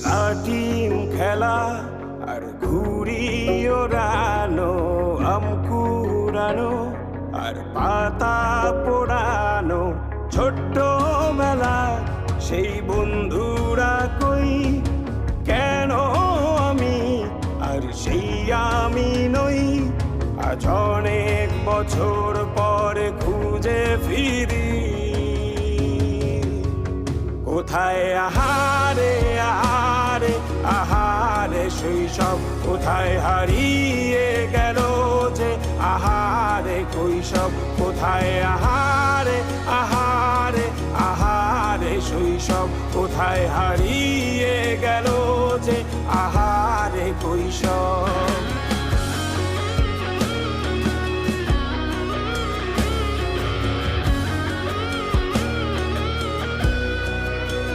লাটিম খেলা আর ঘুড়ি ওড়ানো, আম কুড়ানো আর পাতা পোড়ানো, ছোট্টবেলা সেই বন্ধুরা কই, কেন আমি আর সেই আমি নই। আজ অনেক বছর পরে খুঁজে ফিরি, কোথায় আহারে আহারে আহারে শৈশব, কোথায় হারিয়ে গেল যে আহারে কৈশব, কোথায় আহারে আহারে আহারে শৈশব, কোথায় হারিয়ে গেল যে আহারে কৈশব।